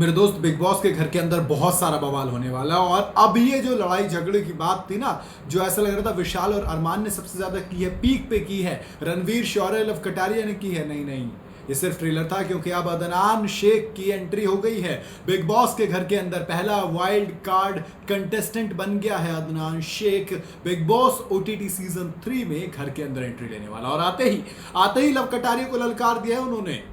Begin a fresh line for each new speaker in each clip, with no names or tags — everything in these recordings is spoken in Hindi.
मेरे दोस्त, बिग बॉस के घर के अंदर बहुत सारा बवाल होने वाला है। और अब ये जो लड़ाई झगड़े की बात थी ना, जो ऐसा लग रहा था विशाल और अरमान ने सबसे ज्यादा की है, पीक पे की है, रणवीर शौर्य लव कटारिया ने की है, नहीं नहीं, ये सिर्फ ट्रेलर था। क्योंकि अब अदनान शेख की एंट्री हो गई है बिग बॉस के घर के अंदर। पहला वाइल्ड कार्ड कंटेस्टेंट बन गया है अदनान शेख। बिग बॉस ओटीटी सीजन 3 में घर के अंदर एंट्री लेने वाला। और आते ही लव कटारिया को ललकार दिया है उन्होंने।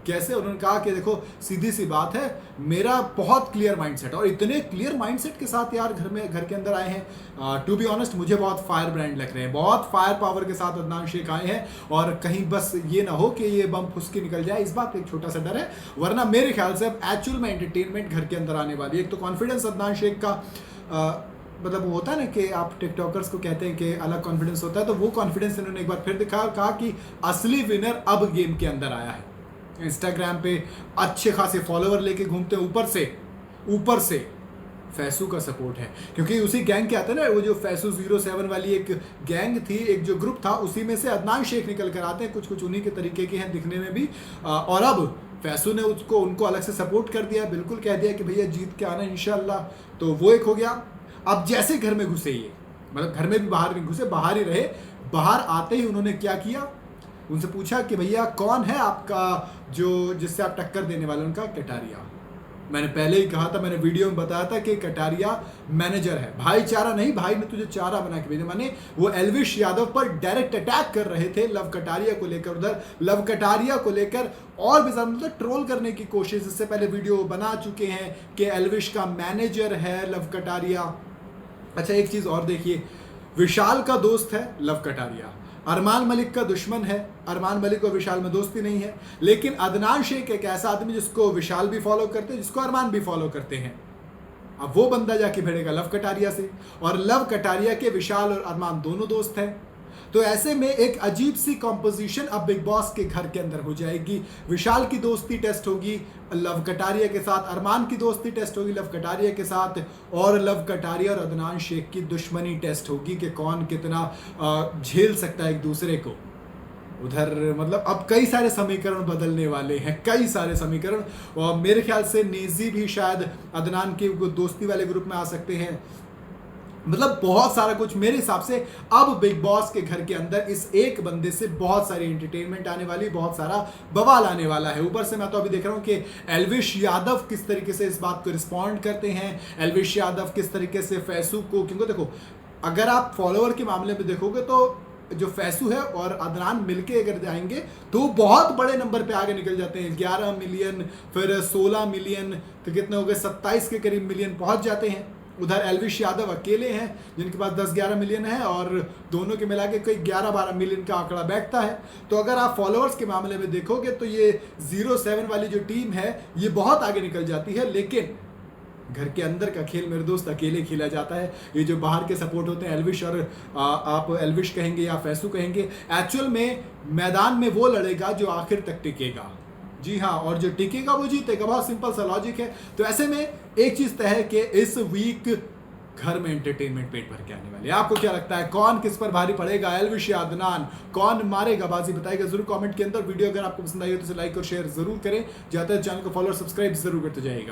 कैसे? उन्होंने कहा कि देखो, सीधी सी बात है, मेरा बहुत क्लियर माइंडसेट है। और इतने क्लियर माइंडसेट के साथ यार घर के अंदर आए हैं। टू बी ऑनेस्ट, मुझे बहुत फायर ब्रांड लग रहे हैं, बहुत फायर पावर के साथ अदनान शेख आए हैं। और कहीं बस ये ना हो कि ये बम फुसकी निकल जाए, इस बात का एक छोटा सा डर है। वरना मेरे ख्याल से अब एक्चुअल में एंटरटेनमेंट घर के अंदर आने वाली है। एक तो कॉन्फिडेंस अदनान शेख का मतलब वो होता है ना कि आप टिकटॉकर्स को कहते हैं कि अलग कॉन्फिडेंस होता है, तो वो कॉन्फिडेंस इन्होंने एक बार फिर दिखाया और कहा कि असली विनर अब गेम के अंदर आया है। इंस्टाग्राम पे अच्छे खासे फॉलोवर लेके घूमते हैं। ऊपर से फैसू का सपोर्ट है, क्योंकि उसी गैंग के आते हैं ना, वो जो फैसू 07 वाली एक गैंग थी, एक जो ग्रुप था, उसी में से अदनान शेख निकल कर आते हैं। कुछ उन्हीं के तरीके के हैं दिखने में भी। और अब फैसू ने उनको अलग से सपोर्ट कर दिया, बिल्कुल कह दिया कि भैया जीत के आना इंशाल्लाह। तो वो एक हो गया। अब जैसे घर में घुसे, ये मतलब घर में भी बाहर नहीं घुसे, बाहर ही रहे। बाहर आते ही उन्होंने क्या किया, उनसे पूछा कि भैया कौन है आपका जो जिससे आप टक्कर देने वाले? उनका कटारिया। मैंने पहले ही कहा था, मैंने वीडियो में बताया था कि कटारिया मैनेजर है, भाईचारा नहीं, भाई ने तुझे चारा बना के भेजा। माने वो एल्विश यादव पर डायरेक्ट अटैक कर रहे थे लव कटारिया को लेकर, उधर लव कटारिया को लेकर और भी ज्यादा मतलब ट्रोल करने की कोशिश। इससे पहले वीडियो बना चुके हैं कि एल्विश का मैनेजर है लव कटारिया। अच्छा, एक चीज और देखिए, विशाल का दोस्त है लव कटारिया, अरमान मलिक का दुश्मन है। अरमान मलिक और विशाल में दोस्ती नहीं है। लेकिन अदनान शेख एक ऐसा आदमी जिसको विशाल भी फॉलो करते हैं, जिसको अरमान भी फॉलो करते हैं। अब वो बंदा जाके भिड़ेगा लव कटारिया से, और लव कटारिया के विशाल और अरमान दोनों दोस्त हैं। तो ऐसे में एक अजीब सी कॉम्पोजिशन अब बिग बॉस के घर के अंदर हो जाएगी। विशाल की दोस्ती टेस्ट होगी लव कटारिया के साथ, अरमान की दोस्ती टेस्ट होगी लव कटारिया के साथ, और लव कटारिया और अदनान शेख की दुश्मनी टेस्ट होगी कि कौन कितना झेल सकता है एक दूसरे को। उधर मतलब अब कई सारे समीकरण बदलने वाले हैं, कई सारे समीकरण। और मेरे ख्याल से नेजी भी शायद अदनान की दोस्ती वाले ग्रुप में आ सकते हैं। मतलब बहुत सारा कुछ मेरे हिसाब से अब बिग बॉस के घर के अंदर इस एक बंदे से बहुत सारी एंटरटेनमेंट आने वाली, बहुत सारा बवाल आने वाला है। ऊपर से मैं तो अभी देख रहा हूं कि एल्विश यादव किस तरीके से इस बात को रिस्पॉन्ड करते हैं, एल्विश यादव किस तरीके से फैसू को, क्योंकि देखो अगर आप फॉलोअर के मामले में देखोगे तो जो फैसू है और अदनान मिलके अगर जाएंगे तो बहुत बड़े नंबर पे आगे निकल जाते हैं। 11 मिलियन, फिर 16 मिलियन, तो कितने हो गए, 27 के करीब मिलियन पहुंच जाते हैं। उधर एल्विश यादव अकेले हैं जिनके पास 10-11 मिलियन है, और दोनों के मिला के कोई 11-12 मिलियन का आंकड़ा बैठता है। तो अगर आप फॉलोअर्स के मामले में देखोगे तो ये 07 वाली जो टीम है ये बहुत आगे निकल जाती है। लेकिन घर के अंदर का खेल मेरे दोस्त अकेले खेला जाता है। ये जो बाहर के सपोर्ट होते हैं, एल्विश और आप एल्विश कहेंगे या फैसू कहेंगे, एक्चुअल में मैदान में वो लड़ेगा जो आखिर तक टिकेगा। जी हाँ, और जो टिकेगा वो जीतेगा। बहुत सिंपल सा लॉजिक है। तो ऐसे में एक चीज तय है कि इस वीक घर में एंटरटेनमेंट पेट भर के आने वाली है। आपको क्या लगता है, कौन किस पर भारी पड़ेगा, एल्विश या अदनान? कौन मारेगा बाजी? बताइएगा जरूर कमेंट के अंदर। वीडियो अगर आपको पसंद आई हो तो इसे लाइक और शेयर जरूर करें। ज्यादा चैनल को फॉलो और सब्सक्राइब जरूर करते जाइएगा।